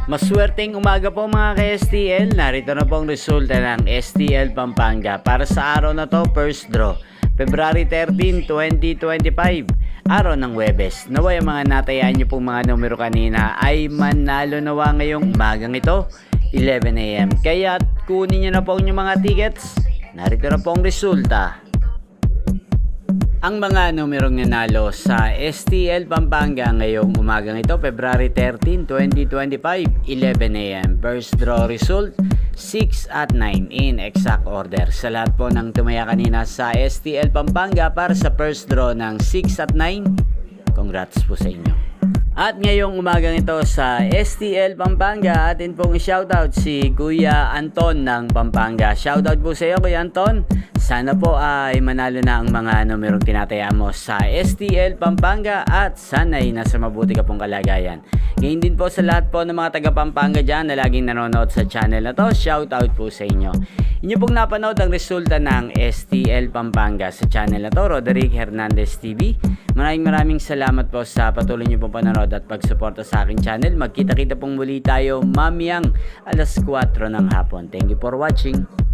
Maswerteng umaga po mga ka-STL. Narito na po ang resulta ng STL Pampanga para sa araw na to, first draw, February 13, 2025, araw ng Huwebes. Naway ang mga natayaan nyo pong mga numero kanina ay manalo nawa ngayong umagang ito, 11 AM. Kaya kunin nyo na po ang inyong mga tickets. Narito na po ang resulta. Ang mga numerong nanalo sa STL Pampanga ngayong umagang ito, February 13, 2025, 11 AM. First draw result, 6 at 9 in exact order. Sa lahat po ng tumaya kanina sa STL Pampanga para sa first draw ng 6 at 9, congrats po sa inyo. At ngayong umagang ito sa STL Pampanga, atin pong shoutout si Kuya Anton ng Pampanga. Shoutout po sa iyo, Kuya Anton. Sana po ay manalo na ang mga numerong tinataya mo sa STL Pampanga at sana'y nasa mabuti ka pong kalagayan. Ngayon din po sa lahat po ng mga taga Pampanga dyan na laging nanonood sa channel na to, shoutout po sa inyo. Inyo pong napanood ang resulta ng STL Pampanga sa channel na to, Roderick Hernandez TV. Maraming salamat po sa patuloy nyo pong panonood at pagsuporta sa aking channel. Magkita-kita pong muli tayo mamayang alas 4 ng hapon. Thank you for watching.